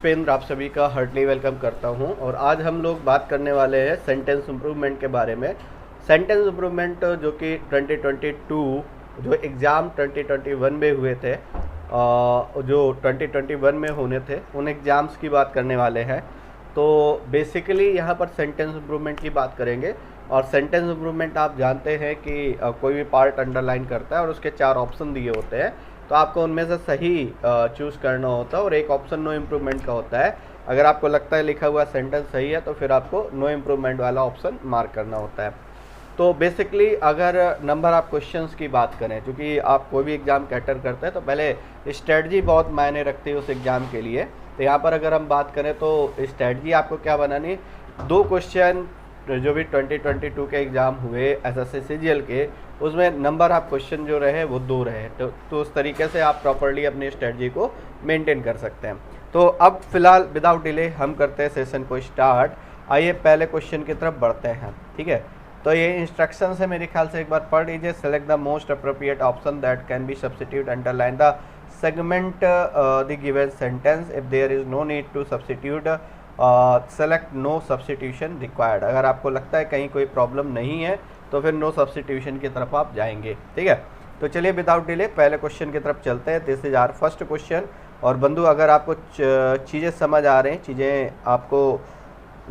पुष्पेंद्र आप सभी का हार्टली वेलकम करता हूं और आज हम लोग बात करने वाले हैं सेंटेंस इम्प्रूवमेंट के बारे में। सेंटेंस इम्प्रूवमेंट जो कि 2022 जो एग्ज़ाम 2021 में हुए थे, जो 2021 में होने थे, उन एग्ज़ाम्स की बात करने वाले हैं। तो बेसिकली यहाँ पर सेंटेंस इम्प्रूवमेंट की बात करेंगे और सेंटेंस इम्प्रूवमेंट आप जानते हैं कि कोई भी पार्ट अंडरलाइन करता है और उसके 4 ऑप्शन दिए होते हैं, तो आपको उनमें से सही चूज़ करना होता है और एक ऑप्शन नो इम्प्रूवमेंट का होता है। अगर आपको लगता है लिखा हुआ सेंटेंस सही है तो फिर आपको नो इम्प्रूवमेंट वाला ऑप्शन मार्क करना होता है। तो बेसिकली अगर नंबर ऑफ क्वेश्चंस की बात करें, क्योंकि आप कोई भी एग्ज़ाम कैटर करते हैं तो पहले स्ट्रेटजी बहुत मायने रखती है उस एग्ज़ाम के लिए। तो यहाँ पर अगर हम बात करें तो स्ट्रेटजी आपको क्या बनानी, 2 क्वेश्चन जो भी 2022 के एग्ज़ाम हुए एसएससी सीजीएल के, उसमें नंबर ऑफ क्वेश्चन जो रहे वो 2 रहे। तो उस तरीके से आप प्रॉपर्ली अपनी स्ट्रेटजी को मेंटेन कर सकते हैं। तो अब फिलहाल विदाउट डिले हम करते हैं सेशन को स्टार्ट। आइए पहले क्वेश्चन की तरफ बढ़ते हैं। ठीक है, तो ये इंस्ट्रक्शन है, मेरे ख्याल से एक बार पढ़ लीजिए। Select the most appropriate option that can be substitute underline the segment the given sentence if there is no need to substitute select no substitution required. अगर आपको लगता है कहीं कोई प्रॉब्लम नहीं है तो फिर नो सब्स्टिट्यूशन की तरफ आप जाएंगे। ठीक है, तो चलिए विदाउट डिले पहले क्वेश्चन की तरफ चलते हैं। This is our first question. और बंधु, अगर आपको चीज़ें समझ आ रही हैं, चीज़ें आपको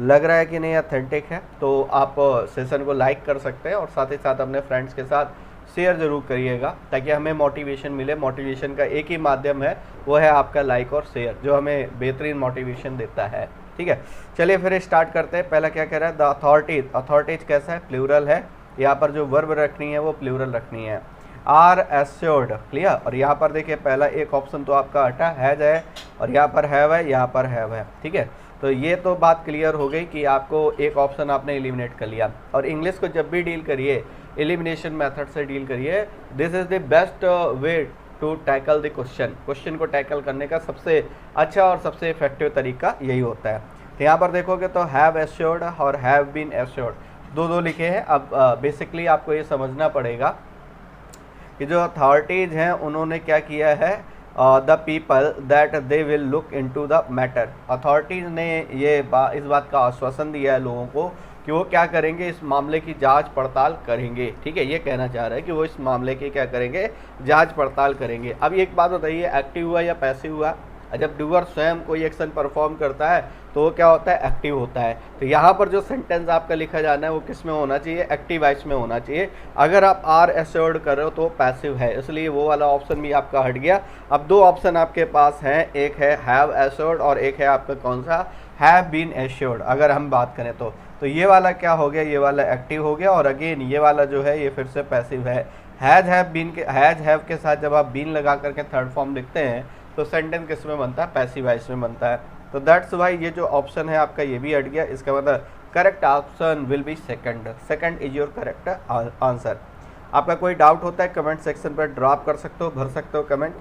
लग रहा है कि नहीं ऑथेंटिक है, तो आप सेशन को लाइक कर सकते हैं और साथ ही साथ अपने फ्रेंड्स के साथ शेयर ज़रूर करिएगा ताकि हमें मोटिवेशन मिले। मोटिवेशन का एक ही माध्यम है, वो है आपका लाइक और शेयर, जो हमें बेहतरीन मोटिवेशन देता है। ठीक है, चलिए फिर स्टार्ट करते हैं। पहला क्या कह रहा है, द अथॉरिटीज। अथॉरिटीज कैसा है, प्लूरल है। यहाँ पर जो वर्ब रखनी है वो प्लूरल रखनी है। Are assured, clear. और यहाँ पर देखिए पहला एक ऑप्शन तो आपका हटा, हैज है, और यहाँ पर हैव है, यहाँ पर हैव है। ठीक है, तो ये तो बात क्लियर हो गई कि आपको एक ऑप्शन आपने एलिमिनेट कर लिया। और इंग्लिश को जब भी डील करिए एलिमिनेशन मेथड से डील करिए। This is the best way to tackle the question को टैकल करने का सबसे अच्छा और सबसे इफेक्टिव तरीका यही होता है। तो यहाँ पर देखोगे तो हैव एश्योर्ड और हैव बीन एश्योर्ड दो लिखे हैं। अब बेसिकली आपको ये समझना पड़ेगा कि जो अथॉरिटीज हैं उन्होंने क्या किया है, the people that they will look into the matter. Authorities ने ये इस बात का आश्वासन दिया है लोगों को कि वो क्या करेंगे, इस मामले की जांच पड़ताल करेंगे। ठीक है, ये कहना चाह रहा है कि वो इस मामले की क्या करेंगे, जांच पड़ताल करेंगे। अब एक बात बताइए, एक्टिव हुआ या पैसिव हुआ? जब डूअर स्वयं कोई एक्शन परफॉर्म करता है तो वो क्या होता है, एक्टिव होता है। तो यहाँ पर जो सेंटेंस आपका लिखा जाना है वो किस में होना चाहिए, एक्टिव वॉइस में होना चाहिए। अगर आप आर एश्योर्ड कर रहे हो तो पैसिव है, इसलिए वो वाला ऑप्शन भी आपका हट गया। अब 2 ऑप्शन आपके पास हैं, एक है हैव एश्योर्ड और एक है आपका कौन सा, हैव बीन एश्योर्ड। अगर हम बात करें तो ये वाला क्या हो गया, ये वाला एक्टिव हो गया और अगेन ये वाला जो है ये फिर से पैसिव है। हैज हैव बीन के, हैज हैव के साथ जब आप बीन लगा करके थर्ड फॉर्म लिखते हैं तो सेंटेंस किस में बनता है, पैसिव वॉइस में बनता है। तो दैट्स वाई ये जो ऑप्शन है आपका ये भी हट गया। इसका मतलब correct option will be second is your correct answer. आपका कोई डाउट होता है कमेंट सेक्शन पर ड्रॉप कर सकते हो, भर सकते हो कमेंट।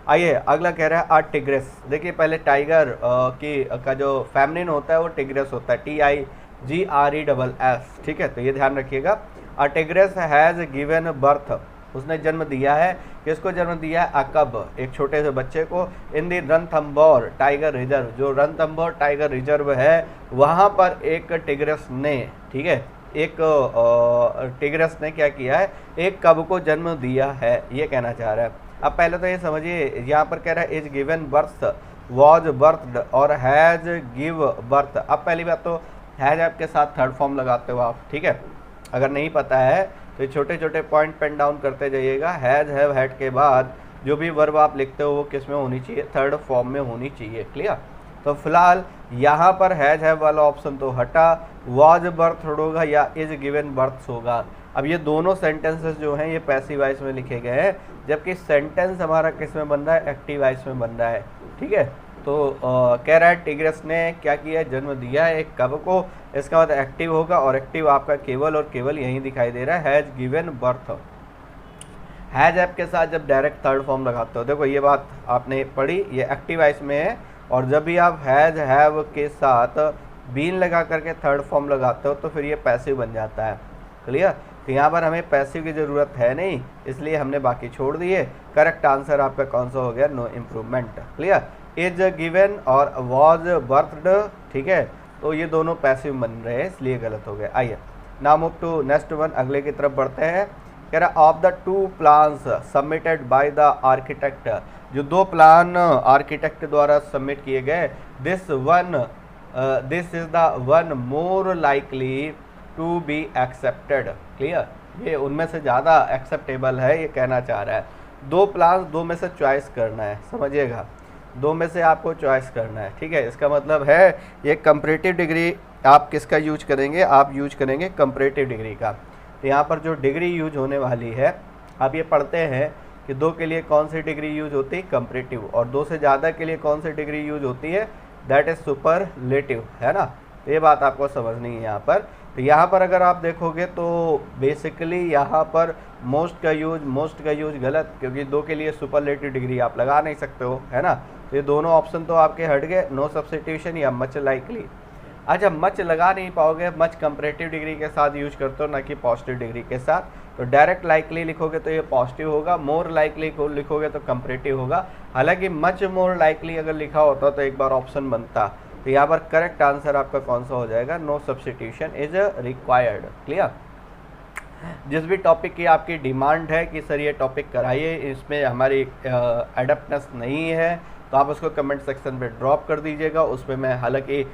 आइए अगला कह रहा है आ टिग्रेस। देखिए पहले टाइगर का जो फेमिनिन होता है वो टिग्रेस होता है, TIGRESS। ठीक है, तो ये ध्यान रखिएगा। आ टिग्रेस हैज़ गिवन बर्थ, उसने जन्म दिया है। किसको जन्म दिया है, अकब, एक छोटे से बच्चे को। इन दी रणथंभौर टाइगर रिजर्व, जो रणथंभौर टाइगर रिजर्व है वहाँ पर एक टिग्रेस ने, ठीक है, एक टिग्रेस ने क्या किया है, एक कब को जन्म दिया है, ये कहना चाह रहा है। अब पहले तो ये समझिए, यहाँ पर कह रहा है इज गिवन बर्थ, वॉज बर्थड और हैज गिव बर्थ। अब पहली बात तो हैज आपके साथ थर्ड फॉर्म लगाते हो आप। ठीक है, अगर नहीं पता है तो छोटे छोटे पॉइंट पेन डाउन करते जाइएगा। हैज हैव हैड के बाद जो भी वर्ब आप लिखते हो वो किस में होनी चाहिए, थर्ड फॉर्म में होनी चाहिए। क्लियर, तो फिलहाल यहाँ पर हैज हैव वाला ऑप्शन तो हटा, वॉज बर्थ होगा या इज गिवन बर्थ होगा। अब ये दोनों सेंटेंसेस जो हैं ये पैसिव वॉइस में लिखे गए हैं, जबकि सेंटेंस हमारा किस में बन रहा है, एक्टिव वॉइस में बन रहा है। ठीक है, तो कह रहा है टिग्रेस ने क्या किया, जन्म दिया है एक कब को, इसका मतलब एक्टिव होगा और एक्टिव आपका केवल और केवल यहीं दिखाई दे रहा है, has given birth. Has app के साथ जब डायरेक्ट थर्ड फॉर्म लगाते हो, देखो ये बात आपने पढ़ी, ये एक्टिव वॉइस में है। और जब भी आप हैज हैव के साथ बीन लगा करके थर्ड फॉर्म लगाते हो तो फिर ये पैसिव बन जाता है। क्लियर, तो यहाँ पर हमें पैसिव की ज़रूरत है नहीं, इसलिए हमने बाकी छोड़ दिए। करेक्ट आंसर आपका कौन सा हो गया, no improvement. Clear, is given और वॉज बर्थड, ठीक है, तो ये दोनों पैसिव बन रहे हैं, इसलिए गलत हो गए। आइए now move to next one, अगले की तरफ बढ़ते हैं। कह रहा of the 2 plans submitted by the architect, जो 2 प्लान आर्किटेक्ट द्वारा सबमिट किए गए, this is the one more likely to be accepted. Clear, ये उनमें से ज़्यादा एक्सेप्टेबल है, ये कहना चाह रहा है। 2 प्लान्स, 2 में से चॉइस करना है, समझिएगा, 2 में से आपको चॉइस करना है, ठीक है। इसका मतलब है ये कंपैरेटिव डिग्री आप किसका यूज करेंगे, आप यूज करेंगे कंपैरेटिव डिग्री का। तो यहाँ पर जो डिग्री यूज होने वाली है, आप ये पढ़ते हैं कि 2 के लिए कौन सी डिग्री यूज होती है, कंपैरेटिव, और 2 से ज़्यादा के लिए कौन सी डिग्री यूज होती है, दैट इज सुपरलेटिव, है ना। तो ये बात आपको समझनी है यहाँ पर। तो यहाँ पर अगर आप देखोगे तो बेसिकली यहाँ पर मोस्ट का यूज गलत, क्योंकि 2 के लिए सुपरलेटिव डिग्री आप लगा नहीं सकते हो, है ना। तो ये दोनों ऑप्शन तो आपके हट गए, नो सब्स्टिट्यूशन या मच लाइकली। अच्छा, मच लगा नहीं पाओगे, मच कंपैरेटिव डिग्री के साथ यूज करते हो, ना कि पॉजिटिव डिग्री के साथ। तो डायरेक्ट लाइकली लिखोगे तो ये पॉजिटिव होगा, मोर लाइकली को लिखोगे तो कंपैरेटिव होगा। हालांकि मच मोर लाइकली अगर लिखा होता तो एक बार ऑप्शन बनता। तो यहाँ पर करेक्ट आंसर आपका कौन सा हो जाएगा, no substitution is required. Clear, जिस भी टॉपिक की आपकी डिमांड है कि सर ये टॉपिक कराइए, इसमें हमारी एडप्टनेस नहीं है, तो आप उसको कमेंट सेक्शन में ड्रॉप कर दीजिएगा। उसमें मैं हालांकि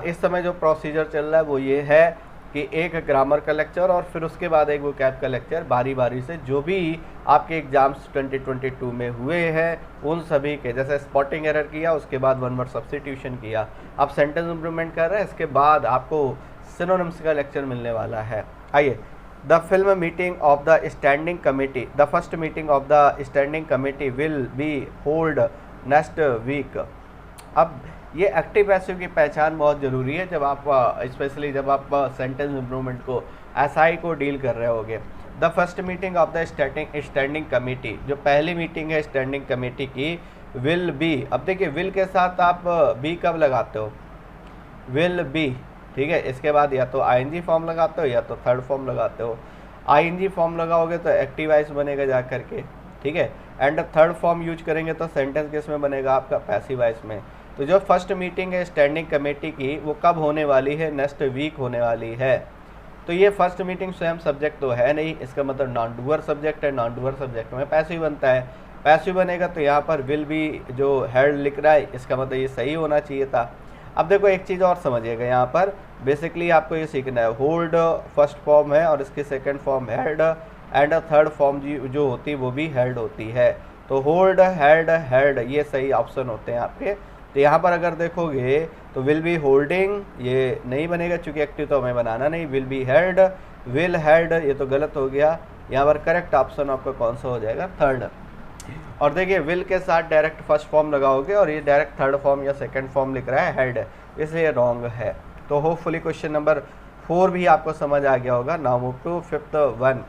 इस समय जो प्रोसीजर चल रहा है वो ये है कि एक ग्रामर का लेक्चर और फिर उसके बाद एक वोकैब का लेक्चर बारी बारी से, जो भी आपके एग्जाम्स 2022 में हुए हैं उन सभी के, जैसे स्पॉटिंग एरर किया, उसके बाद 1 वर्ड सब्स्टिट्यूशन किया, आप सेंटेंस इंप्रूवमेंट कर रहे हैं, इसके बाद आपको सिनोनिम्स का लेक्चर मिलने वाला है। आइए, the film meeting of the standing committee, the first meeting of the standing committee will be hold next week. अब ये एक्टिव पैसिव की पहचान बहुत ज़रूरी है जब आप स्पेशली जब आप सेंटेंस इंप्रूवमेंट को एसआई को डील कर रहे होगे। The first meeting of the standing committee, जो पहली मीटिंग है स्टैंडिंग कमेटी की, विल बी। अब देखिए विल के साथ आप बी कब लगाते हो, विल बी, ठीक है। इसके बाद या तो आईएनजी फॉर्म लगाते हो या तो थर्ड फॉर्म लगाते हो। आईएनजी फॉर्म लगाओगे तो एक्टिवाइज बनेगा जा करके, ठीक है, एंड थर्ड फॉर्म यूज करेंगे तो सेंटेंस किस में बनेगा आपका, पैसिवाइज में। तो जो फर्स्ट मीटिंग है स्टैंडिंग कमेटी की वो कब होने वाली है, नेक्स्ट वीक होने वाली है। तो ये फर्स्ट मीटिंग स्वयं सब्जेक्ट तो है नहीं, इसका मतलब नॉन डूअर सब्जेक्ट है, नॉन डूअर सब्जेक्ट में पैसिव बनता है, पैसिव बनेगा तो यहाँ पर विल बी जो हेड लिख रहा है, इसका मतलब ये सही होना चाहिए था। अब देखो एक चीज़ और समझिएगा, यहाँ पर बेसिकली आपको ये सीखना है, होल्ड फर्स्ट फॉर्म है और इसकी second form head and third form जो होती है वो भी हेड होती है। तो होल्ड हेड हेड ये सही ऑप्शन होते हैं आपके। तो यहाँ पर अगर देखोगे तो विल बी होल्डिंग ये नहीं बनेगा, चूंकि एक्टिव तो हमें बनाना नहीं, will be head, will head ये तो गलत हो गया। यहाँ पर करेक्ट ऑप्शन आपका कौन सा हो जाएगा, थर्ड। और देखिए विल के साथ डायरेक्ट फर्स्ट फॉर्म लगाओगे और ये डायरेक्ट थर्ड फॉर्म या सेकंड फॉर्म लिख रहा है हेड, इसलिए रॉन्ग है। तो होपफुली क्वेश्चन नंबर 4 भी आपको समझ आ गया होगा। Now move to 5th one.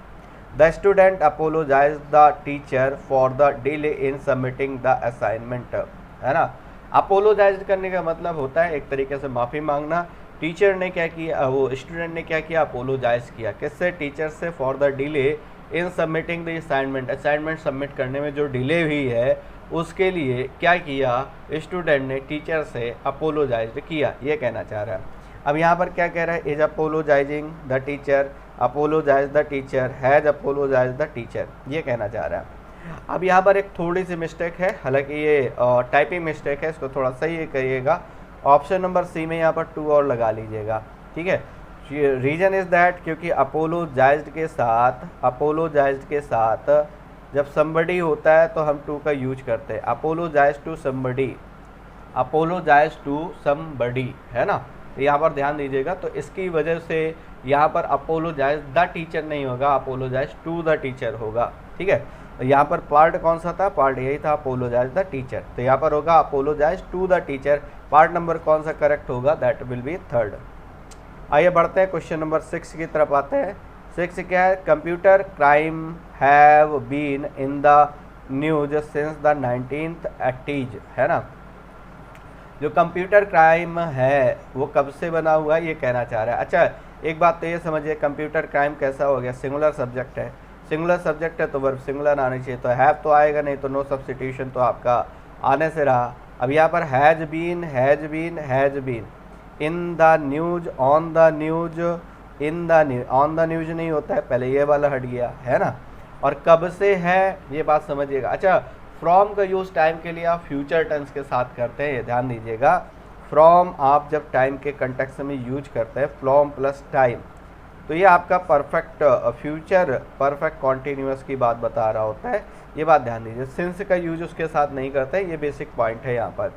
The student apologise the teacher for the delay in submitting the assignment, है ना। अपोलोजाइज करने का मतलब होता है एक तरीके से माफ़ी मांगना। टीचर ने क्या किया, वो स्टूडेंट ने क्या किया, अपोलोजाइज किया, किससे, टीचर से, for the delay in submitting the assignment, assignment submit करने में जो डिले हुई है उसके लिए क्या किया, स्टूडेंट ने टीचर से अपोलोजाइज किया, ये कहना चाह रहा है। अब यहाँ पर क्या कह रहा है, is apologising the teacher, apologise the teacher, has apologise the teacher, ये कहना चाह रहा है। अब यहाँ पर एक थोड़ी सी मिस्टेक है, हालांकि ये टाइपिंग मिस्टेक है, इसको थोड़ा सही करिएगा। ऑप्शन नंबर सी में यहाँ पर 2 और लगा लीजिएगा, ठीक है। रीज़न इज़ दैट क्योंकि अपोलोजाइज्ड के साथ जब somebody होता है तो हम टू का यूज करते हैं, अपोलोजाइज टू somebody, है ना। तो यहाँ पर ध्यान दीजिएगा। तो इसकी वजह से यहाँ पर अपोलोजाइज द टीचर नहीं होगा, अपोलोजाइज टू द टीचर होगा, ठीक है। तो यहाँ पर पार्ट कौन सा था, पार्ट यही था, अपोलोजाइज द टीचर। तो यहाँ पर होगा apologise to the teacher, part number कौन सा करेक्ट होगा, दैट विल बी थर्ड। आइए बढ़ते हैं क्वेश्चन नंबर 6 की तरफ आते हैं। 6 क्या है, computer crime have been in the news since the 1980s, है ना। जो कंप्यूटर क्राइम है वो कब से बना हुआ है, ये कहना चाह रहा है। अच्छा एक बात तो ये समझिए, कंप्यूटर क्राइम कैसा हो गया, सिंगुलर सब्जेक्ट है, सिंगुलर सब्जेक्ट है तो वर्ब सिंगुलर आनी चाहिए, तो हैव तो आएगा नहीं, तो नो सब्स्टिट्यूशन तो आपका आने से रहा। अब यहाँ पर has been, has been, has been, in the news, on the news, in the news, on the news नहीं होता है, पहले ये वाला हट गया है ना। और कब से है ये बात समझिएगा। अच्छा, फ्रॉम का यूज़ टाइम के लिए आप फ्यूचर टेंस के साथ करते हैं, ये ध्यान दीजिएगा। फ्रॉम आप जब टाइम के कंटेक्स्ट में यूज करते हैं, फ्रॉम प्लस टाइम, तो ये आपका परफेक्ट फ्यूचर परफेक्ट कॉन्टीन्यूअस की बात बता रहा होता है, ये बात ध्यान दीजिए। सिंस का यूज उसके साथ नहीं करते, ये बेसिक पॉइंट है यहाँ पर।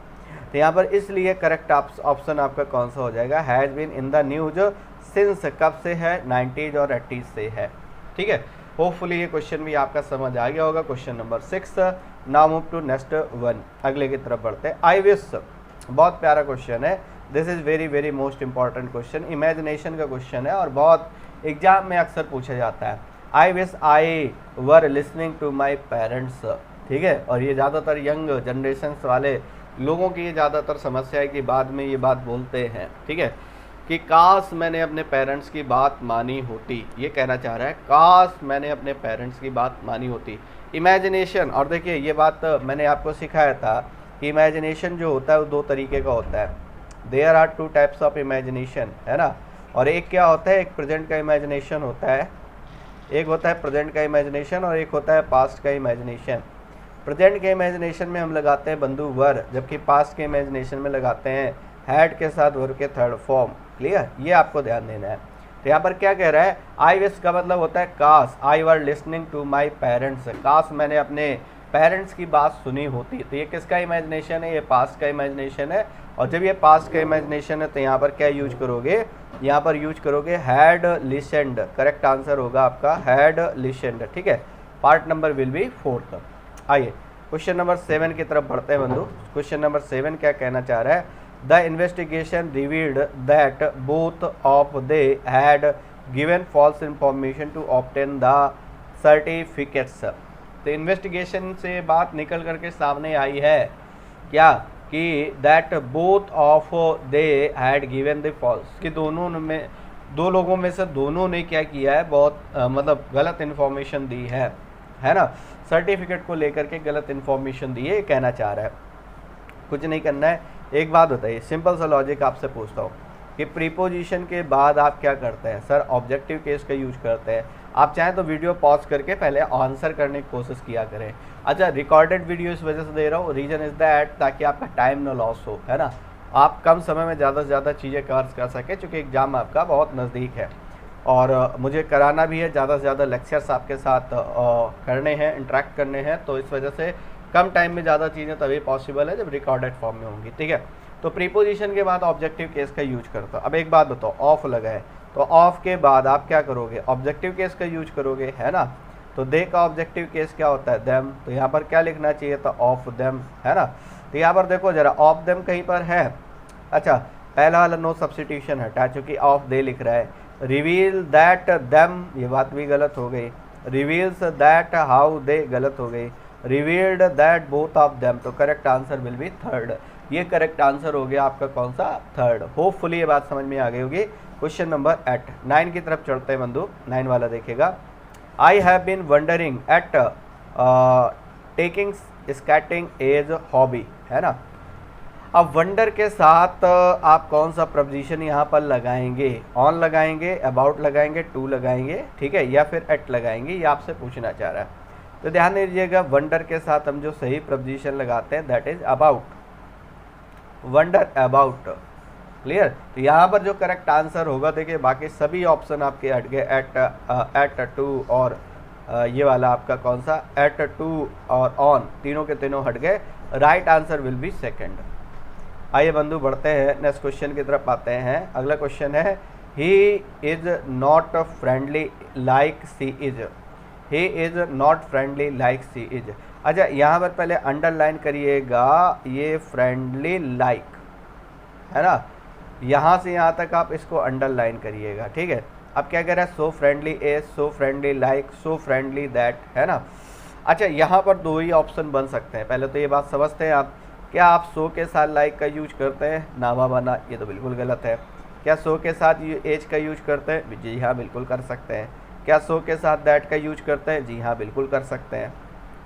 तो यहाँ पर इसलिए करेक्ट ऑप्शन आपका कौन सा हो जाएगा, has been in the news since, कब से है, 90s और 80s से है। ठीक है, होपफुली ये क्वेश्चन भी आपका समझ आ गया होगा। Question number 6। Now move to next one, अगले की तरफ बढ़ते हैं। आई विश, बहुत प्यारा क्वेश्चन है, this is very very most important question, imagination का क्वेश्चन है और बहुत एग्जाम में अक्सर पूछा जाता है। I wish I were listening to my parents. ठीक है, और ये ज़्यादातर यंग जनरेशन वाले लोगों की ये ज़्यादातर समस्या है कि बाद में ये बात बोलते हैं, ठीक है, कि काश मैंने अपने पेरेंट्स की बात मानी होती, ये कहना चाह रहा है, काश मैंने अपने पेरेंट्स की बात मानी होती। इमेजिनेशन, और देखिए ये बात मैंने आपको सिखाया था कि इमेजिनेशन जो होता है वो दो तरीके का होता है। There are two types of imagination, है ना। और एक क्या होता है, एक प्रेजेंट का इमेजिनेशन होता है, एक होता है प्रेजेंट का इमेजिनेशन और एक होता है पास्ट का इमेजिनेशन। प्रेजेंट के इमेजिनेशन में हम लगाते हैं बंधु वर, जबकि पास्ट के इमेजिनेशन में लगाते हैं हैड के साथ वर के थर्ड फॉर्म। क्लियर, ये आपको ध्यान देना है। तो यहाँ पर क्या कह रहा है, आई विश का मतलब होता है काश, I were listening to my parents, काश मैंने अपने पेरेंट्स की बात सुनी होती। तो ये किसका इमेजिनेशन है, ये पास्ट का इमेजिनेशन है। और जब ये पास्ट का इमेजिनेशन है तो यहाँ पर क्या यूज करोगे, यहाँ पर यूज करोगे हैड लिसन्ड। करेक्ट आंसर होगा आपका हैड लिसन्ड। ठीक है, part number will be 4th। आइए क्वेश्चन नंबर 7 की तरफ बढ़ते हैं बंधु। क्वेश्चन नंबर 7 क्या कहना चाह रहा है, the investigation revealed that both of they had given false information to obtain the certificates. तो इन्वेस्टिगेशन से बात निकल करके सामने आई है क्या, कि that both of they had given the false, कि दोनों में, दो लोगों में से दोनों ने क्या किया है, बहुत मतलब गलत इन्फॉर्मेशन दी है ना, सर्टिफिकेट को लेकर के गलत इन्फॉर्मेशन दी है, ये कहना चाह रहा है। कुछ नहीं करना है, एक बात बताइए, सिंपल सा लॉजिक आपसे पूछता हूँ कि प्रीपोजिशन के बाद आप क्या करते हैं, सर ऑब्जेक्टिव केस का यूज करते हैं। आप चाहें तो वीडियो पॉज करके पहले आंसर करने की कोशिश किया करें। अच्छा, रिकॉर्डेड वीडियो इस वजह से दे रहा हूँ, रीजन इज़ दैट ताकि आपका टाइम ना लॉस हो, है ना, आप कम समय में ज़्यादा से ज़्यादा चीज़ें कवर कर सकें, चूँकि एग्ज़ाम आपका बहुत नज़दीक है और मुझे कराना भी है, ज़्यादा से ज़्यादा लेक्चर्स आपके साथ करने हैं, इंटरेक्ट करने हैं, तो इस वजह से कम टाइम में ज़्यादा चीज़ें तभी पॉसिबल है जब रिकॉर्डेड फॉर्म में होंगी। ठीक है, तो प्रीपोजिशन के बाद ऑब्जेक्टिव केस का यूज करता हूँ। अब एक बात बताओ, ऑफ लगा है तो ऑफ के बाद आप क्या करोगे, ऑब्जेक्टिव केस का यूज करोगे, है ना। तो दे का ऑब्जेक्टिव केस क्या होता है, देम, तो यहाँ पर क्या लिखना चाहिए था, ऑफ देम, है ना। तो यहाँ पर देखो जरा, ऑफ देम कहीं पर है। अच्छा, पहला वाला नो सब्सटीट्यूशन हटा, चूँकि ऑफ दे लिख रहा है। रिवील दैट देम, ये बात भी गलत हो गई। रिवील्स दैट हाउ दे, गलत हो गई। Revealed that both of them, तो correct answer will be 3rd। ये करेक्ट आंसर हो गया आपका कौन सा, 3rd। होपफुली ये बात समझ में आ गई होगी। क्वेश्चन नंबर 8 9 की तरफ चढ़ते हैं बंधु। 9 वाला देखेगा, I have been wondering at taking skating as hobby, है ना। अब वंडर के साथ आप कौन सा प्रपोजिशन यहाँ पर लगाएंगे, ऑन लगाएंगे, अबाउट लगाएंगे, टू लगाएंगे, ठीक है, या फिर एट लगाएंगे, ये आपसे पूछना चाह रहा है। तो ध्यान दीजिएगा, वंडर के साथ हम जो सही प्रपोजिशन लगाते हैं that is about, wonder about. Clear, तो यहाँ पर जो करेक्ट आंसर होगा, देखिए बाकी सभी ऑप्शन आपके हट गए, एट टू और ये वाला आपका कौन सा, एट टू और ऑन, तीनों के तीनों हट गए। Right answer will B 2nd। आइए बंधु बढ़ते हैं, नेक्स्ट क्वेश्चन की तरफ आते हैं। अगला क्वेश्चन है, he is not friendly like she is, he is not friendly like she is. अच्छा, यहाँ पर पहले अंडरलाइन करिएगा, ये फ्रेंडली लाइक, है ना, यहाँ से यहाँ तक आप इसको अंडरलाइन करिएगा, ठीक है। अब क्या कह रहा है, so friendly as, so friendly like, so friendly that, है ना। अच्छा, यहाँ पर दो ही ऑप्शन बन सकते हैं। पहले तो ये बात समझते हैं आप, क्या आप सो के साथ लाइक का यूज करते हैं, नामा बना, ये तो बिल्कुल गलत है। क्या सो के साथ एज का यूज करते हैं, जी हाँ बिल्कुल कर सकते हैं। क्या सो के साथ दैट का यूज करते हैं, जी हाँ बिल्कुल कर सकते हैं।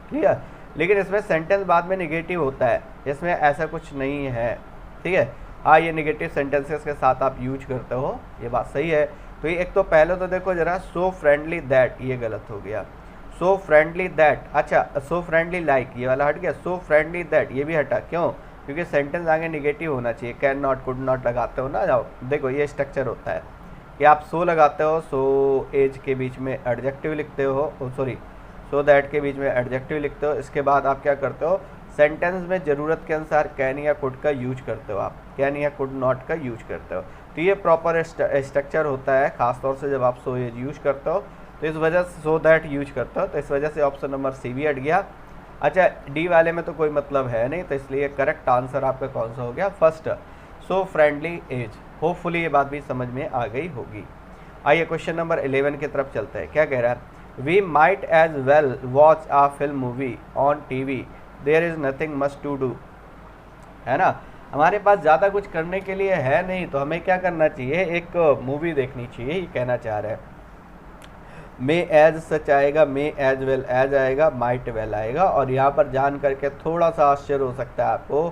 क्लियर, लेकिन इसमें सेंटेंस बाद में निगेटिव होता है, इसमें ऐसा कुछ नहीं है, ठीक है। हाँ, ये नेगेटिव सेंटेंसेस के साथ आप यूज करते हो, ये बात सही है। तो ये एक तो पहले तो देखो जरा, सो फ्रेंडली दैट, ये गलत हो गया। सो फ्रेंडली दैट, अच्छा सो फ्रेंडली लाइक, ये वाला हट गया। सो फ्रेंडली दैट ये भी हटा, क्यों? क्योंकि सेंटेंस आगे नेगेटिव होना चाहिए। कैन नॉट, कुड नॉट लगाते हो ना, जाओ देखो ये स्ट्रक्चर होता है कि आप सो लगाते हो, सो एज के बीच में एडजेक्टिव लिखते हो, सॉरी सो दैट के बीच में एडजेक्टिव लिखते हो। इसके बाद आप क्या करते हो, सेंटेंस में ज़रूरत के अनुसार कैन या कुड का यूज करते हो, आप कैन या कुड नॉट का यूज करते हो। तो ये प्रॉपर स्ट्रक्चर होता है, खासतौर से जब आप सो एज यूज करते हो, तो इस वजह से सो दैट यूज करते हो, तो इस वजह से ऑप्शन नंबर सी भी हट गया। अच्छा, डी वाले में तो कोई मतलब है नहीं, तो इसलिए करेक्ट आंसर आपका कौन सा हो गया, first, so friendly as. Hopefully ये बात भी समझ में आ गई होगी। आइए क्वेश्चन नंबर 11 की तरफ चलते हैं। क्या कह रहा है, we might as well watch a film movie on TV, there is nothing much to do, है ना। हमारे पास ज़्यादा कुछ करने के लिए है नहीं, तो हमें क्या करना चाहिए, एक मूवी देखनी चाहिए, ये कहना चाह रहा है। मे एज सच आएगा, मे एज वेल एज आएगा, माइट वेल आएगा। और यहाँ पर जान करके थोड़ा सा आश्चर्य हो सकता है आपको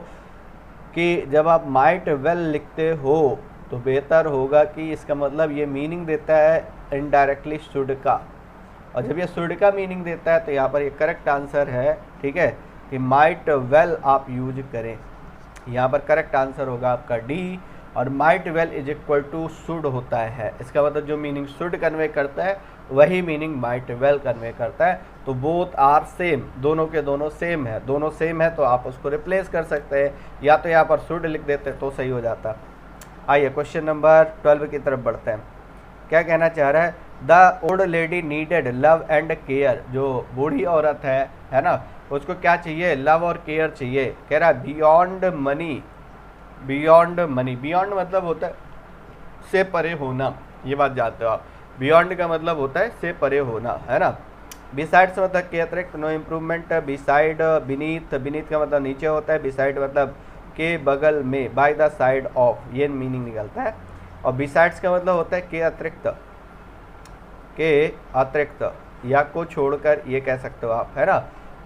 कि जब आप माइट वेल लिखते हो तो बेहतर होगा कि इसका मतलब ये मीनिंग देता है इनडायरेक्टली शुड का, और जब ये शुड का मीनिंग देता है तो यहाँ पर ये करेक्ट आंसर है, ठीक है, कि माइट वेल आप यूज करें। यहाँ पर करेक्ट आंसर होगा आपका डी, और might well is equal to should होता है। इसका मतलब जो मीनिंग शुड कन्वे करता है वही मीनिंग माइट वेल कन्वे करता है। तो बोथ आर सेम, दोनों के दोनों सेम है, दोनों सेम है तो आप उसको रिप्लेस कर सकते हैं, या तो यहाँ पर शुड लिख देते तो सही हो जाता। आइए क्वेश्चन नंबर 12 की तरफ बढ़ते हैं। क्या कहना चाह रहा है, the old lady needed love and care, जो बूढ़ी औरत है ना, उसको क्या चाहिए, लव और केयर चाहिए। कह रहा है beyond money, beyond money, beyond मतलब होता है से परे होना, ये बात जानते हो आप। बियॉन्ड का मतलब होता है से परे होना, है ना। बिसाइड्स मतलब के अतिरिक्त, no improvement, besides, beneath, beneath का मतलब नीचे होता है, बिसाइड मतलब के बगल में, बाय द साइड ऑफ, ये मीनिंग निकलता है। और बिसाइड्स का मतलब होता है के अतिरिक्त, के अतिरिक्त या को छोड़कर, ये कह सकते हो आप, है ना।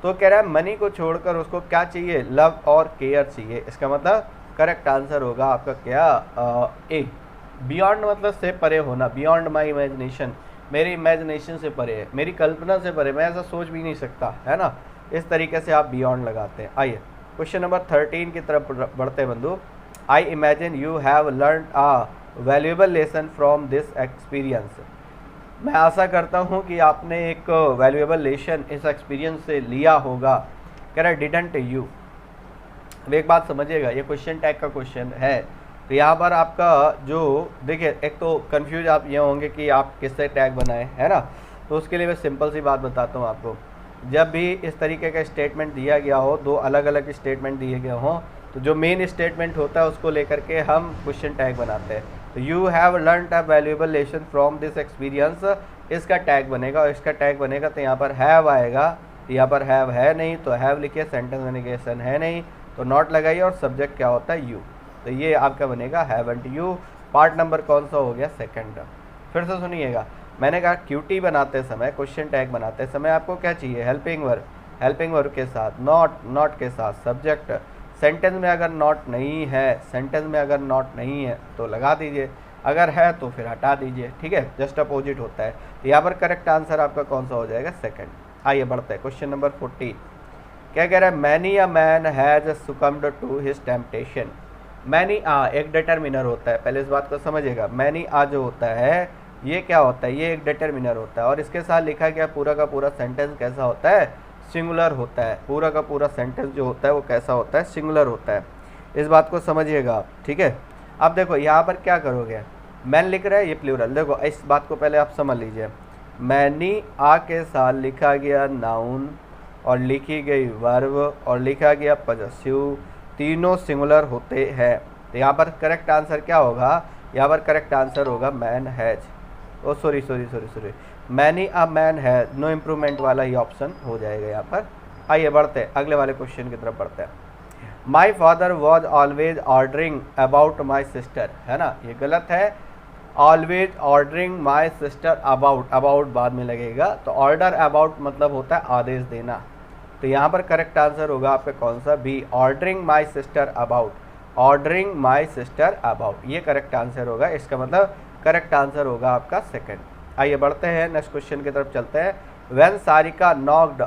तो कह रहा है मनी को छोड़कर उसको क्या चाहिए, लव और केयर चाहिए। इसका मतलब करेक्ट आंसर होगा आपका क्या, ए। बियॉन्ड मतलब से परे होना, बियॉन्ड माई इमेजिनेशन, मेरी इमेजिनेशन से परे है, मेरी कल्पना से परे, मैं ऐसा सोच भी नहीं सकता, है ना। इस तरीके से आप बियॉन्ड लगाते हैं। आइए क्वेश्चन नंबर 13 की तरफ बढ़ते बंधु। I imagine you have learn a valuable lesson from this experience, मैं आशा करता हूँ कि आपने एक वैल्यूएबल लेसन इस एक्सपीरियंस से लिया होगा। कह रहा है डिडंट यू। अब एक बात समझिएगा, ये क्वेश्चन टैग का क्वेश्चन है, तो यहाँ पर आपका जो देखिए, एक तो कंफ्यूज आप ये होंगे कि आप किससे टैग बनाएं, है ना। तो उसके लिए मैं सिंपल सी बात बताता हूँ आपको। जब भी इस तरीके का स्टेटमेंट दिया गया हो, दो अलग अलग स्टेटमेंट दिए गए हों, तो जो मेन स्टेटमेंट होता है उसको लेकर के हम क्वेश्चन टैग बनाते हैं। तो you have learn a valuable lesson from this experience, इसका टैग बनेगा, और इसका टैग बनेगा तो यहाँ पर हैव आएगा, तो यहाँ पर हैव है नहीं तो हैव लिखिए, सेंटेंस में नेगेशन है नहीं तो नॉट लगाइए, और सब्जेक्ट क्या होता है, यू। तो ये आपका बनेगा हैवंट यू। पार्ट नंबर कौन सा हो गया, सेकंड। फिर से सुनिएगा, मैंने कहा क्यूटी बनाते समय, क्वेश्चन टैग बनाते समय आपको क्या चाहिए, हेल्पिंग वर्ब, हेल्पिंग वर्ब के साथ नॉट, नॉट के साथ सब्जेक्ट। सेंटेंस में अगर नॉट नहीं है, सेंटेंस में अगर नॉट नहीं है तो लगा दीजिए, अगर है तो फिर हटा दीजिए, ठीक है, जस्ट अपोजिट होता है। तो यहाँ पर करेक्ट आंसर आपका कौन सा हो जाएगा, सेकंड। आइए बढ़ते हैं क्वेश्चन नंबर 14। क्या कह रहा है, many a man has succumbed to his temptation. Many a एक डिटरमिनर होता है, पहले इस बात को समझिएगा। मैनी आ जो होता है ये क्या होता है, ये एक डिटरमिनर होता है, और इसके साथ लिखा गया पूरा का पूरा सेंटेंस कैसा होता है, सिंगुलर होता है। पूरा का पूरा सेंटेंस जो होता है वो कैसा होता है, सिंगुलर होता है। इस बात को समझिएगा आप, ठीक है। अब देखो यहाँ पर क्या करोगे, मैन लिख रहा है, ये प्लूरल, देखो इस बात को पहले आप समझ लीजिए। मैनी आ के साथ लिखा गया नाउन, और लिखी गई वर्ब, और लिखा गया पॉजेसिव, तीनों सिंगुलर होते हैं। तो यहाँ पर करेक्ट आंसर क्या होगा, यहाँ पर करेक्ट आंसर होगा man has, oh sorry many a man has, no improvement वाला ही ऑप्शन हो जाएगा यहाँ पर। आइए बढ़ते हैं अगले वाले क्वेश्चन की तरफ बढ़ते हैं। My father was always ordering about my sister, है ना, ये गलत है। Always ordering my sister about, about बाद में लगेगा, तो ऑर्डर अबाउट मतलब होता है आदेश देना। तो यहाँ पर करेक्ट आंसर होगा आपका कौन सा, B, ordering my sister about, ordering my sister about, ये करेक्ट आंसर होगा। इसका मतलब करेक्ट आंसर होगा आपका सेकंड। आइए बढ़ते हैं नेक्स्ट क्वेश्चन की तरफ चलते हैं। When Sarika knock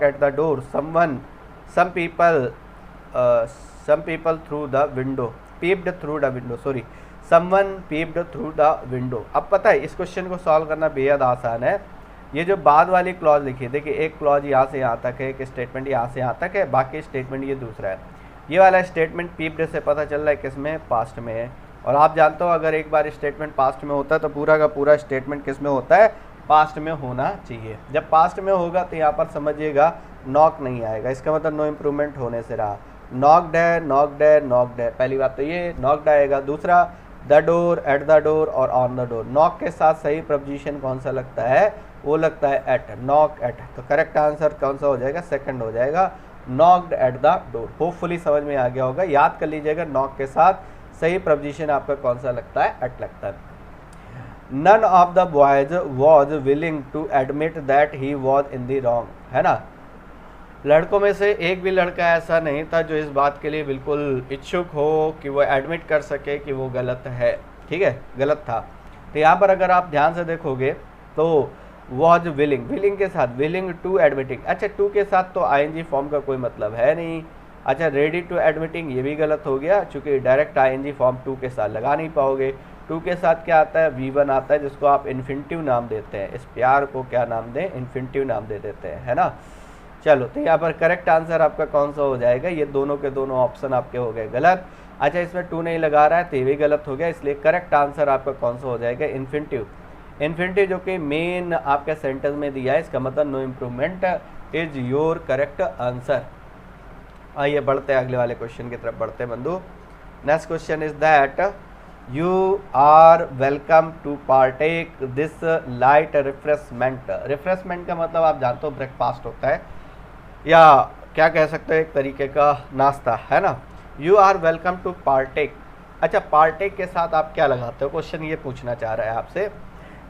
at the door some people through the window peeped through the window sorry someone peeped through the window। अब पता है इस क्वेश्चन को सॉल्व करना बेहद आसान है। ये जो बाद वाली क्लॉज लिखी है, देखिए एक क्लॉज यहाँ से यहाँ तक है, एक स्टेटमेंट यहाँ से यहाँ तक है, बाकी स्टेटमेंट ये दूसरा है। ये वाला स्टेटमेंट पीप्ड से पता चल रहा है किस में, पास्ट में है। और आप जानते हो अगर एक बार स्टेटमेंट पास्ट में होता है तो पूरा का पूरा स्टेटमेंट किस में होता है, पास्ट में होना चाहिए। जब पास्ट में होगा तो यहाँ पर समझिएगा नॉक नहीं आएगा, इसका मतलब नो इम्प्रूवमेंट होने से रहा। नॉक्ड है, नॉक्ड है, नॉक्ड है, पहली बात तो ये नॉक्ड आएगा। दूसरा the door, at the door और ऑन द डोर। नॉक के साथ सही प्रपोजिशन कौन सा लगता है, वो लगता है एट, नॉक एट। तो करेक्ट आंसर कौन सा हो जाएगा, सेकंड हो जाएगा, knocked at the door. Hopefully समझ में आ गया होगा, याद कर लीजिएगा नॉक के साथ सही प्रपोजिशन आपका कौन सा लगता है, एट लगता है। None of the boys was willing to admit that he was in the wrong, है ना। लड़कों में से एक भी लड़का ऐसा नहीं था जो इस बात के लिए बिल्कुल इच्छुक हो कि वो एडमिट कर सके कि वो गलत है, ठीक है, गलत था। तो यहाँ पर अगर आप ध्यान से देखोगे तो वॉज विलिंग, विलिंग के साथ विलिंग टू एडमिटिंग, अच्छा टू के साथ तो आईएनजी फॉर्म का कोई मतलब है नहीं। अच्छा रेडी टू एडमिटिंग ये भी गलत हो गया, चूँकि डायरेक्ट आईएनजी फॉर्म टू के साथ लगा नहीं पाओगे। टू के साथ क्या आता है, V1 आता है, जिसको आप इन्फिनिटिव नाम देते हैं। इस प्यार को क्या नाम दें, इन्फिनिटिव नाम दे देते हैं, है ना। चलो तो यहाँ पर करेक्ट आंसर आपका कौन सा हो जाएगा, ये दोनों के दोनों ऑप्शन आपके हो गए गलत। अच्छा इसमें टू नहीं लगा रहा है तो ये भी गलत हो गया, इसलिए करेक्ट आंसर आपका कौन सा हो जाएगा, इन्फिनिटिव। इन्फिनिटिव जो कि मेन आपके सेंटेंस में दिया है, इसका मतलब no improvement is your correct answer. आइए बढ़ते हैं अगले वाले क्वेश्चन की तरफ बढ़ते हैं बंधु। Next question is that you are welcome to partake this light refreshment. Refreshment का मतलब आप जानते हो ब्रेकफास्ट होता है, या क्या कह सकते हो एक तरीके का नाश्ता, है ना। You are welcome to partake. अच्छा पार्टेक के साथ आप क्या लगाते हो, क्वेश्चन ये पूछना चाह रहा है आपसे।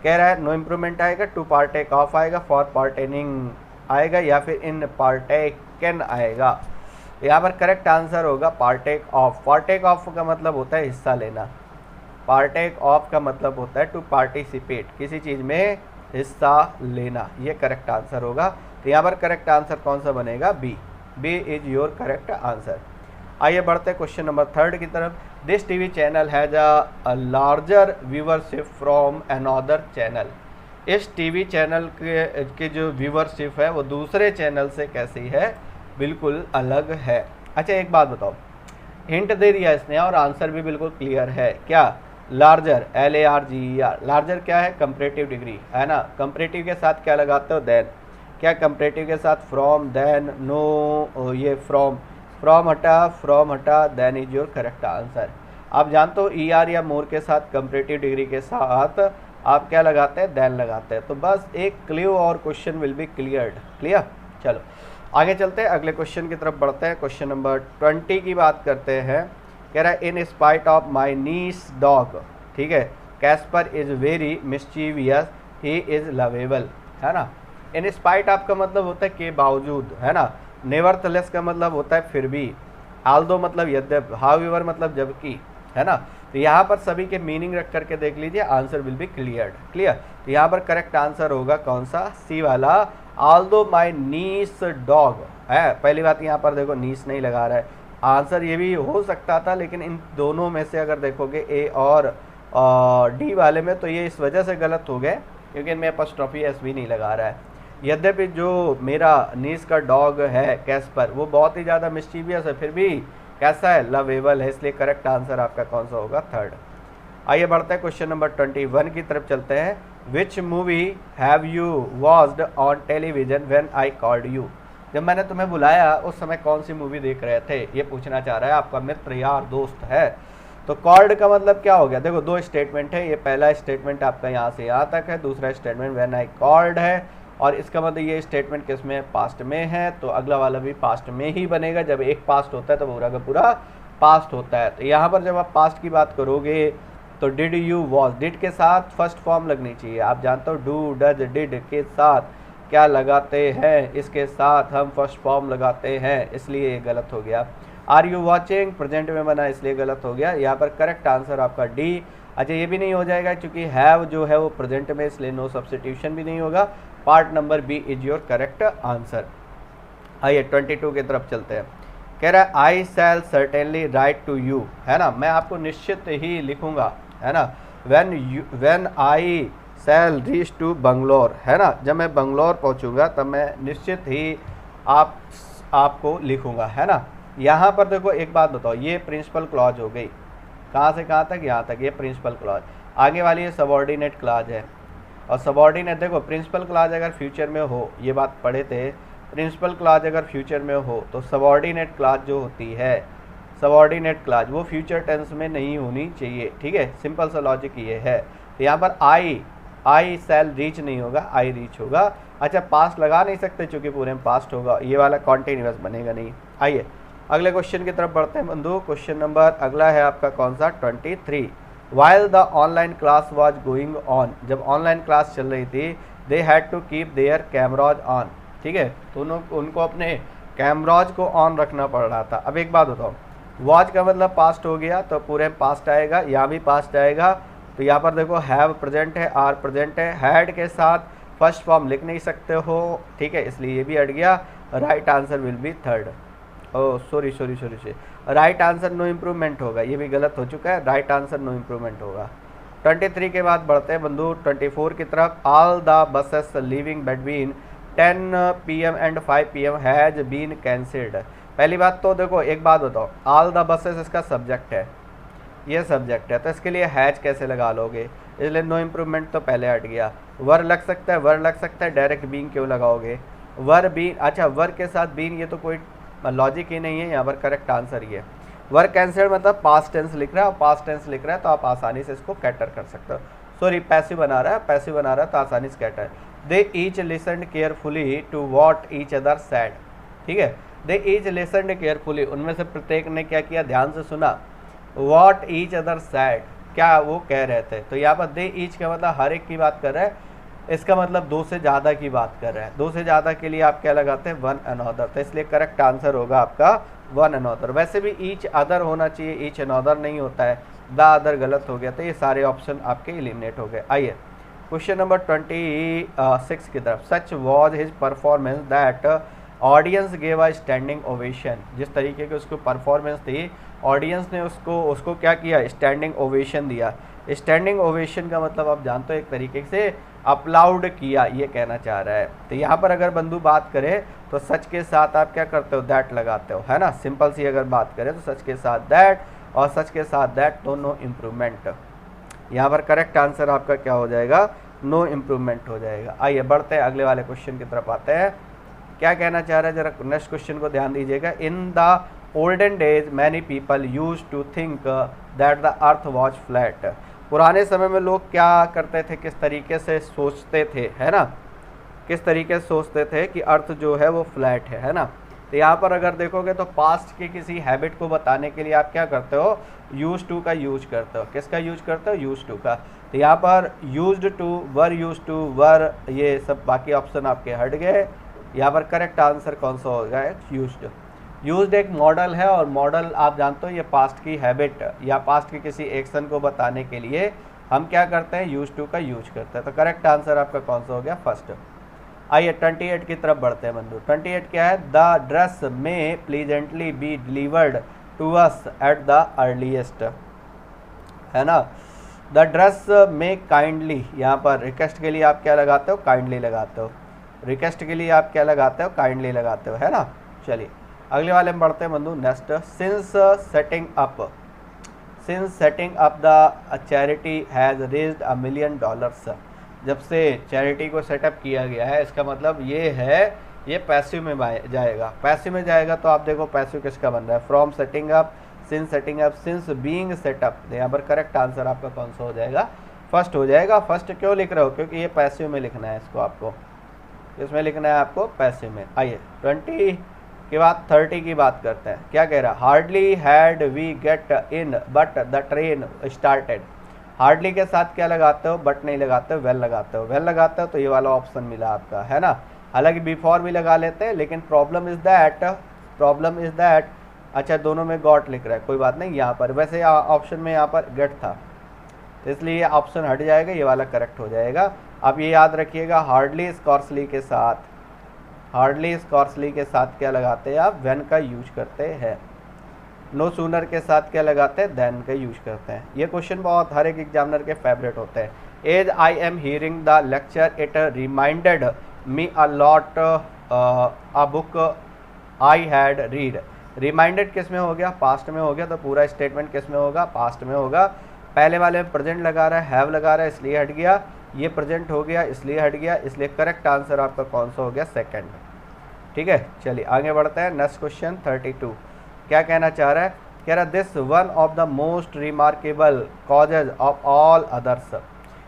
कह रहा है नो इम्प्रूवमेंट आएगा, टू पार्टेक ऑफ आएगा, फॉर पार्टेनिंग आएगा, या फिर इन पार्टेकन आएगा। यहाँ पर करेक्ट आंसर होगा पार्टेक ऑफ। पार्टेक ऑफ का मतलब होता है हिस्सा लेना, पार्टेक ऑफ का मतलब होता है टू पार्टिसिपेट, किसी चीज़ में हिस्सा लेना, ये करेक्ट आंसर होगा। तो यहाँ पर करेक्ट आंसर कौन सा बनेगा, B, B is your correct answer. आइए बढ़ते हैं क्वेश्चन नंबर 3 की तरफ। This TV channel has a larger viewership from another channel. इस टीवी चैनल के जो व्यूवरशिप है वो दूसरे चैनल से कैसी है, बिल्कुल अलग है। अच्छा एक बात बताओ, हिंट दे दिया इसने और आंसर भी बिल्कुल क्लियर है, क्या, लार्जर, LARGER। लार्जर क्या है, कंपैरेटिव डिग्री, है ना। कंपैरेटिव के साथ क्या लगाते हो, देन। क्या कंपैरेटिव के साथ फ्रॉम, देन, नो, ये फ्रॉम हटा, then is your correct answer. आप जानते हो ER या मोर के साथ कंपैरेटिव डिग्री के साथ आप क्या लगाते हैं, देन लगाते हैं। तो बस एक क्ल्यू और question will be cleared, clear. चलो आगे चलते हैं, अगले क्वेश्चन की तरफ बढ़ते हैं। क्वेश्चन नंबर 20 की बात करते हैं। कह रहा है in spite of my niece's dog, ठीक है, Casper is very mischievous, he is lovable, है ना। इन स्पाइट आपका मतलब होता है के बावजूद, है ना। नेवरथलेस का मतलब होता है फिर भी, आल्दो मतलब यद्यप, हाउएवर मतलब जबकि, है ना। तो यहाँ पर सभी के मीनिंग रख करके देख लीजिए, answer will be cleared, clear. तो यहाँ पर करेक्ट आंसर होगा कौन सा, सी वाला, आल्दो माई नीस डॉग है। पहली बात यहाँ पर देखो नीस नहीं लगा रहा है, आंसर ये भी हो सकता था, लेकिन इन दोनों में से अगर देखोगे ए और डी वाले में, तो ये इस वजह से गलत हो गए क्योंकि इनमें अपॉस्ट्रोफी एस भी नहीं लगा रहा है। यद्यपि जो मेरा नीस का डॉग है कैस्पर, वो बहुत ही ज़्यादा मिस्चीवियस है, फिर भी कैसा है, लवेबल है, इसलिए करेक्ट आंसर आपका कौन सा होगा, 3rd। आइए बढ़ते हैं क्वेश्चन नंबर 21 की तरफ चलते हैं। Which movie have you watched on television when I called you. जब मैंने तुम्हें बुलाया उस समय कौन सी मूवी देख रहे थे, ये पूछना चाह रहा है आपका मित्र, यार, दोस्त है। तो कॉल्ड का मतलब क्या हो गया, देखो दो स्टेटमेंट है, ये पहला स्टेटमेंट आपका यहाँ से यहाँ तक है, दूसरा स्टेटमेंट व्हेन आई कॉल्ड है, और इसका मतलब ये स्टेटमेंट किस में, पास्ट में है, तो अगला वाला भी पास्ट में ही बनेगा। जब एक पास्ट होता है तो पूरा का पूरा पास्ट होता है। तो यहाँ पर जब आप पास्ट की बात करोगे तो डिड यू वॉच, डिड के साथ फर्स्ट फॉर्म लगनी चाहिए। आप जानते हो डू, डज, डिड के साथ क्या लगाते हैं, इसके साथ हम फर्स्ट फॉर्म लगाते हैं, इसलिए ये गलत हो गया। आर यू वॉचिंग प्रेजेंट में बना इसलिए गलत हो गया। यहाँ पर करेक्ट आंसर आपका डी। अच्छा ये भी नहीं हो जाएगा क्योंकि हैव जो है वो प्रेजेंट में, इसलिए नो सब्स्टिट्यूशन भी नहीं होगा। Part number B is your correct answer. आइए 22 की तरफ चलते हैं। कह रहा है I shall certainly write to you, है ना, मैं आपको निश्चित ही लिखूंगा, है ना। When I shall reach to Bangalore, है ना, जब मैं बंगलोर पहुंचूंगा तब मैं निश्चित ही आपको लिखूंगा, है ना। यहाँ पर देखो एक बात बताओ, ये प्रिंसिपल क्लॉज हो गई, कहाँ से कहाँ तक, यहाँ तक, ये प्रिंसिपल क्लॉज। आगे वाली ये सबऑर्डिनेट क्लॉज है, और सबऑर्डिनेट देखो प्रिंसिपल क्लॉज अगर फ्यूचर में हो, ये बात पढ़े थे, प्रिंसिपल क्लॉज अगर फ्यूचर में हो तो सबऑर्डिनेट क्लॉज जो होती है, सबऑर्डिनेट क्लॉज वो फ्यूचर टेंस में नहीं होनी चाहिए, ठीक है, सिंपल सा लॉजिक ये है। तो यहाँ पर आई शैल रीच नहीं होगा, आई रीच होगा। अच्छा पास्ट लगा नहीं सकते क्योंकि पूरे में पास्ट होगा, ये वाला कॉन्टिन्यूअस बनेगा नहीं। आइए अगले क्वेश्चन की तरफ बढ़ते हैं बंधु। क्वेश्चन नंबर अगला है आपका कौन सा, 23। While the online class was going on, जब ऑनलाइन क्लास चल रही थी, they had to keep their cameras on, ठीक है, तो उनको अपने कैमराज को ऑन रखना पड़ रहा था। अब एक बात बताओ, वॉच का मतलब पास्ट हो गया तो पूरे पास्ट आएगा, यहाँ भी पास्ट आएगा। तो यहाँ पर देखो हैव प्रेजेंट है, आर प्रेजेंट है, हैड के साथ फर्स्ट फॉर्म लिख नहीं सकते हो, ठीक है, इसलिए ये भी हट गया। Right answer will be third. Oh sorry, right answer no improvement होगा, ये भी गलत हो चुका है, राइट आंसर नो इम्प्रूवमेंट होगा। 23 के बाद बढ़ते हैं बंधु 24 की तरफ। All the buses leaving between 10 PM and 5 PM has been cancelled. पहली बात तो देखो एक बात बताओ, ऑल द बसेस इसका सब्जेक्ट है, ये सब्जेक्ट है, तो इसके लिए हैज कैसे लगा लोगे, इसलिए नो इम्प्रूवमेंट तो पहले हट गया। वर लग सकता है, वर लग सकता है, डायरेक्ट बीइंग क्यों लगाओगे, वर बीइंग, अच्छा वर के साथ बीइंग, ये तो कोई लॉजिक ही नहीं है, यहाँ पर करेक्ट आंसर ये। वर कैंसिल्ड मतलब पास्ट टेंस लिख रहा है, पास्ट टेंस लिख रहा है तो आप आसानी से इसको कैटर कर सकते हो। सॉरी पैसिव बना रहा है, पैसिव बना रहा है तो आसानी से cater. They each listened carefully to what each other said, ठीक है, दे ईच लिसन्ड केयरफुली, उनमें से प्रत्येक ने क्या किया, ध्यान से सुना। वॉट ईच अदर सैड, क्या वो कह रहे थे, तो यहाँ पर दे ईच का मतलब हर एक की बात कर रहा है, इसका मतलब दो से ज़्यादा की बात कर रहा है। दो से ज़्यादा के लिए आप क्या लगाते हैं, वन अनदर, तो इसलिए करेक्ट आंसर होगा आपका वन अनदर। वैसे भी ईच अदर होना चाहिए, ईच अनदर नहीं होता है, द अदर गलत हो गया, तो ये सारे ऑप्शन आपके एलिमिनेट हो गए। आइए क्वेश्चन नंबर 26 की तरफ। सच was his performance that audience gave a standing ovation, जिस तरीके की उसको परफॉर्मेंस थी, ऑडियंस ने उसको क्या किया, स्टैंडिंग ओवेशन दिया। स्टैंडिंग ओवेशन का मतलब आप जानते हो एक तरीके से अपलाउड किया, ये कहना चाह रहा है। तो यहाँ पर अगर बंधु बात करें तो सच के साथ आप क्या करते हो, दैट लगाते हो, है ना, सिंपल सी अगर बात करें तो सच के साथ दैट और सच के साथ दैट दोनों इम्प्रूवमेंट। यहाँ पर करेक्ट आंसर आपका क्या हो जाएगा, नो इम्प्रूवमेंट हो जाएगा। आइए बढ़ते हैं अगले वाले क्वेश्चन की तरफ आते हैं। क्या कहना चाह रहा है, जरा नेक्स्ट क्वेश्चन को ध्यान दीजिएगा। In the olden days many people use to think that the earth was flat. पुराने समय में लोग क्या करते थे, किस तरीके से सोचते थे, है ना, किस तरीके से सोचते थे कि अर्थ जो है वो फ्लैट है ना। तो यहाँ पर अगर देखोगे तो पास्ट के किसी हैबिट को बताने के लिए आप क्या करते हो, यूज टू का यूज करते हो। किसका यूज करते हो, यूज टू का। तो यहाँ पर यूज्ड टू, वर, ये सब बाकी ऑप्शन आपके हट गए। यहाँ पर करेक्ट आंसर कौन सा होगा, यूज्ड। यूज्ड एक मॉडल है, और मॉडल आप जानते हो ये पास्ट की हैबिट या पास्ट के किसी एक्शन को बताने के लिए हम क्या करते हैं, यूज टू का यूज करते हैं। तो करेक्ट आंसर आपका कौन सा हो गया, फर्स्ट। आइए 28 की तरफ बढ़ते हैं बंधु। 28 क्या है, the dress may pleasantly be delivered to us at the earliest, है ना। द ड्रेस में काइंडली, यहाँ पर रिक्वेस्ट के लिए आप क्या लगाते हो, काइंडली लगाते हो। रिक्वेस्ट के लिए आप क्या लगाते हो, काइंडली लगाते हो, है ना। चलिए अगले वाले में बढ़ते हैं बंधु। Next, since setting up the charity has raised $1 million। जब से चैरिटी को सेटअप किया गया है, इसका मतलब ये है ये पैसिव में जाएगा। पैसिव में जाएगा तो आप देखो पैसिव किसका बन रहा है, from setting up, since being setup. यहाँ पर करेक्ट आंसर आपका कौन सा हो जाएगा, फर्स्ट हो जाएगा। फर्स्ट क्यों लिख रहे हो, क्योंकि ये पैसिव में लिखना है, इसको आपको इसमें लिखना है आपको पैसिव में। आइए 20 के बाद 30 की बात करते हैं। क्या कह रहा है, hardly had we get in but the train started. Hardly के साथ क्या लगाते हो, बट नहीं लगाते हो, वेल लगाते हो। वेल लगाते हो तो ये वाला ऑप्शन मिला आपका, है ना। हालांकि बिफोर भी लगा लेते हैं, लेकिन प्रॉब्लम इज़ दैट अच्छा दोनों में गॉट लिख रहा है, कोई बात नहीं। यहाँ पर वैसे ऑप्शन में यहाँ पर गेट था, तो इसलिए ये ऑप्शन हट जाएगा, ये वाला करेक्ट हो जाएगा। अब ये याद रखिएगा, हार्डली स्कॉर्सली के साथ क्या लगाते हैं आप, व्हेन का यूज करते हैं। नो सूनर के साथ क्या लगाते हैं, देन का यूज करते हैं। ये क्वेश्चन बहुत हर एक एग्जामिनर के फेवरेट होते हैं। As I am hearing the lecture it reminded me a lot a book I had read. Reminded किस में हो गया, पास्ट में हो गया, तो पूरा स्टेटमेंट किस में होगा, पास्ट में होगा। पहले वाले में प्रेजेंट लगा रहा है, हैव लगा रहा है, इसलिए हट गया। ये प्रेजेंट हो गया इसलिए हट गया, इसलिए करेक्ट आंसर आपका कौन सा हो गया, सेकंड। ठीक है, चलिए आगे बढ़ते हैं। नेक्स्ट क्वेश्चन 32 क्या कहना चाह रहा है, कह रहा this one of the most remarkable causes of all others.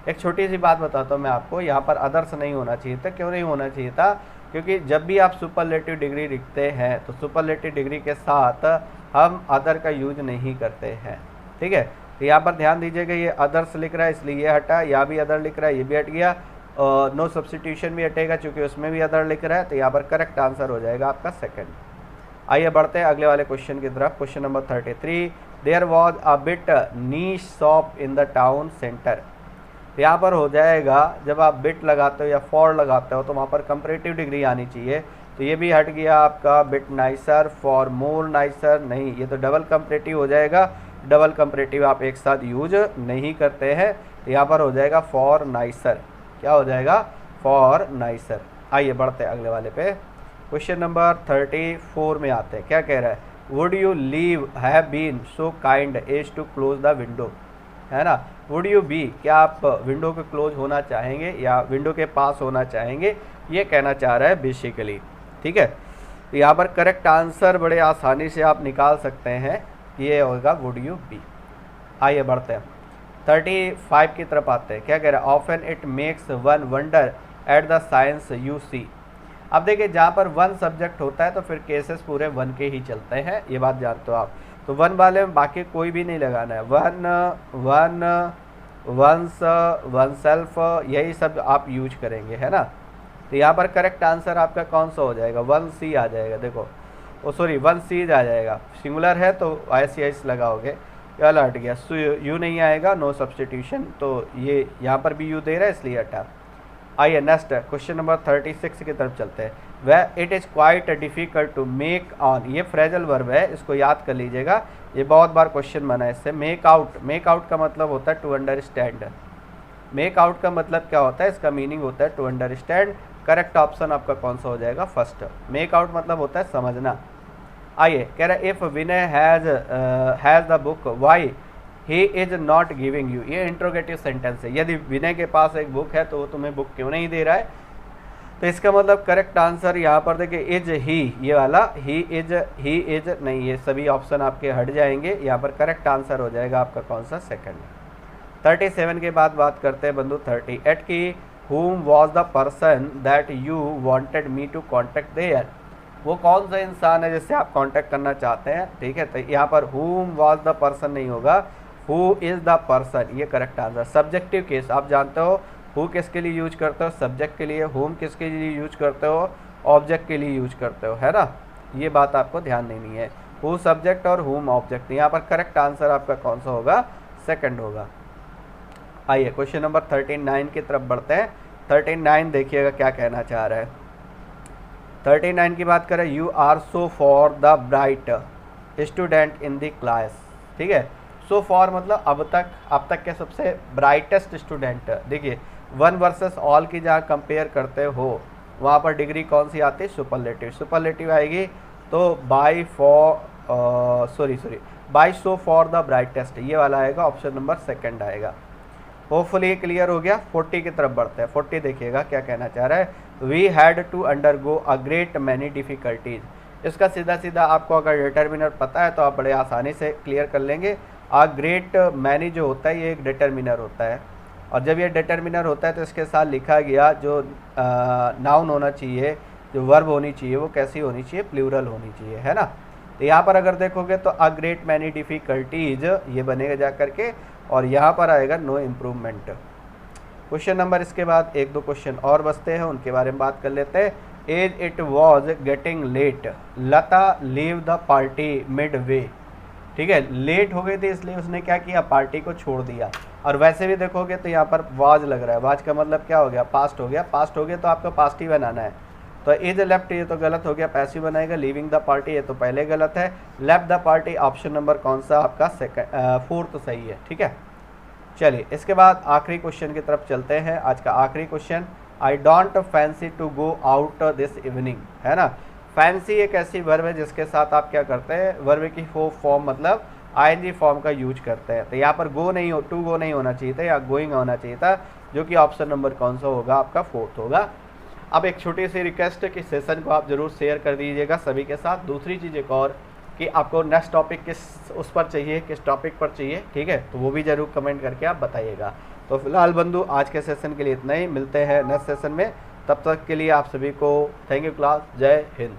एक छोटी सी बात बताता हूँ मैं आपको, यहाँ पर अदर्स नहीं होना चाहिए था। क्यों नहीं होना चाहिए था, क्योंकि जब भी आप सुपरलेटिव डिग्री लिखते हैं तो सुपरलेटिव डिग्री के साथ हम अदर का यूज नहीं करते हैं। ठीक है, तो यहाँ पर ध्यान दीजिएगा, ये अदर्स लिख रहा है इसलिए ये हटा, यहाँ भी अदर लिख रहा है ये भी हट गया, नो सब्सटीट्यूशन भी हटेगा क्योंकि उसमें भी अदर लिख रहा है, तो यहाँ पर करेक्ट आंसर हो जाएगा आपका सेकंड। आइए बढ़ते हैं अगले वाले क्वेश्चन की तरफ। Question number 33, there was a bit niche shop in the town centre. तो यहाँ पर हो जाएगा, जब आप बिट लगाते हो या फॉर लगाते हो तो वहाँ पर कंपैरेटिव डिग्री आनी चाहिए, तो ये भी हट गया आपका। Bit nicer, for more nicer नहीं, ये तो डबल कंपैरेटिव हो जाएगा। डबल कंपैरेटिव आप एक साथ यूज नहीं करते हैं, तो यहाँ पर हो जाएगा फॉर नाइसर। क्या हो जाएगा, फॉर नाइसर। आइए बढ़ते हैं अगले वाले पे। क्वेश्चन नंबर 34 में आते हैं, क्या कह रहा है, would you leave have been so kind as to close the window, है ना। वुड यू बी, क्या आप विंडो के क्लोज होना चाहेंगे या विंडो के पास होना चाहेंगे, ये कहना चाह रहा है बेसिकली। ठीक है, तो यहाँ पर करेक्ट आंसर बड़े आसानी से आप निकाल सकते हैं, ये होगा वुड यू बी। आइए बढ़ते हैं 35 की तरफ आते हैं। क्या कह रहा है, often it makes one wonder at the science you see. अब देखिए, जहाँ पर वन सब्जेक्ट होता है तो फिर केसेस पूरे वन के ही चलते हैं, ये बात जानते हो आप। तो वन वाले में बाकी कोई भी नहीं लगाना है, वंस, वन सेल्फ, यही सब आप यूज करेंगे, है ना। तो यहाँ पर करेक्ट आंसर आपका कौन सा हो जाएगा, 1C आ जाएगा। देखो, ओ सॉरी 1C आ जाएगा, सिंगुलर है तो ICIS लगाओगे, क्या हट गया, यू नहीं आएगा, नो सब्सटीट्यूशन, तो ये यहाँ पर भी यू दे रहा है इसलिए हटा। आइए नेक्स्ट क्वेश्चन नंबर 36 की तरफ चलते हैं। वह it is quite difficult to make on, ये फ्रेजल वर्ब है, इसको याद कर लीजिएगा, ये बहुत बार क्वेश्चन बना है इससे। मेक आउट का मतलब होता है टू अंडरस्टैंड। मेक आउट का मतलब क्या होता है, इसका मीनिंग होता है टू अंडरस्टैंड। करेक्ट ऑप्शन आपका कौन सा हो जाएगा, फर्स्ट। मेक आउट मतलब होता है समझना। आइए, कह रहा है if Vinay has the book why he is not giving you, ये इंट्रोगेटिव सेंटेंस है। यदि विनय के पास एक बुक है तो वो तुम्हें बुक क्यों नहीं दे रहा है, तो इसका मतलब करेक्ट आंसर यहाँ पर देखिए इज ही, ये वाला ही इज नहीं, ये सभी ऑप्शन आपके हट जाएंगे। यहाँ पर करेक्ट आंसर हो जाएगा आपका कौन सा, सेकंड। 37 के बाद बात करते हैं बंधु 38 की। whom was the person that you wanted me to contact there, वो कौन सा इंसान है जिससे आप कांटेक्ट करना चाहते हैं। ठीक है, तो यहाँ पर whom was the person नहीं होगा, who is the person, ये करेक्ट आंसर। सब्जेक्टिव केस आप जानते हो, who किसके लिए यूज करते हो, सब्जेक्ट के लिए, whom किसके लिए यूज करते हो, ऑब्जेक्ट के लिए यूज करते हो, है ना। ये बात आपको ध्यान देनी है, who सब्जेक्ट और whom ऑब्जेक्ट। यहाँ पर करेक्ट आंसर आपका कौन सा होगा, सेकंड होगा। आइए क्वेश्चन नंबर 39 की तरफ बढ़ते हैं। 39 देखिएगा क्या कहना चाह रहा है। 39 की बात करें, you are so far the bright student in the class. ठीक है, सो फॉर मतलब अब तक के सबसे ब्राइटेस्ट स्टूडेंट। देखिए, वन वर्सेस ऑल की जहाँ कंपेयर करते हो वहाँ पर डिग्री कौन सी आती है, सुपरलेटिव आएगी, तो by so far the brightest, ये वाला आएगा, ऑप्शन नंबर सेकंड आएगा। होपफुली क्लियर हो गया। 40 की तरफ बढ़ते हैं। 40 देखिएगा क्या कहना चाह रहा है, we had to undergo a great many difficulties. इसका सीधा आपको अगर डिटर्मिनर पता है तो आप बड़े आसानी से क्लियर कर लेंगे। अ ग्रेट मैनी जो होता है ये एक डिटर्मिनर होता है, और जब ये डिटर्मिनर होता है तो इसके साथ लिखा गया जो नाउन होना चाहिए, जो वर्ब होनी चाहिए, वो कैसी होनी चाहिए, प्लूरल होनी चाहिए, है ना। तो यहाँ पर अगर देखोगे तो अ ग्रेट मैनी डिफ़िकल्टीज ये बनेगा जा करके, और यहाँ पर आएगा नो इम्प्रूवमेंट। क्वेश्चन नंबर इसके बाद एक दो क्वेश्चन और बचते हैं, उनके बारे में बात कर लेते हैं। As it was getting late Lata leave the party midway. ठीक है, लेट हो गई थी इसलिए उसने क्या किया, पार्टी को छोड़ दिया। और वैसे भी देखोगे तो यहाँ पर वाज लग रहा है, वाज का मतलब क्या हो गया, पास्ट हो गया। पास्ट हो गया तो आपको पास्ट ही बनाना है। तो इज लेफ्ट ये तो गलत हो गया, पैसिव बनाएगा। लीविंग द पार्टी ये तो पहले गलत है। Left the party option number कौन सा आपका, फोर्थ सही है। ठीक है, चलिए इसके बाद आखिरी क्वेश्चन की तरफ चलते हैं। आज का आखिरी question, I don't fancy to go out this evening, है ना। फैंसी एक ऐसी वर्ब है जिसके साथ आप क्या करते हैं, वर्ब की फॉर्म मतलब आईएनजी फॉर्म का यूज करते हैं। तो यहाँ पर गो नहीं हो, टू गो नहीं होना चाहिए था, या गोइंग होना चाहिए था, जो कि ऑप्शन नंबर कौन सा होगा आपका, फोर्थ होगा। अब एक छोटी सी रिक्वेस्ट है कि सेशन को आप जरूर शेयर कर दीजिएगा सभी के साथ। दूसरी चीज़ एक और कि आपको नेक्स्ट टॉपिक किस उस पर चाहिए, किस टॉपिक पर चाहिए, ठीक है, तो वो भी जरूर कमेंट करके आप बताइएगा। तो फिलहाल बंधु आज के सेशन के लिए इतना ही, मिलते हैं नेक्स्ट सेशन में। तब तक के लिए आप सभी को थैंक यू क्लास, जय हिंद।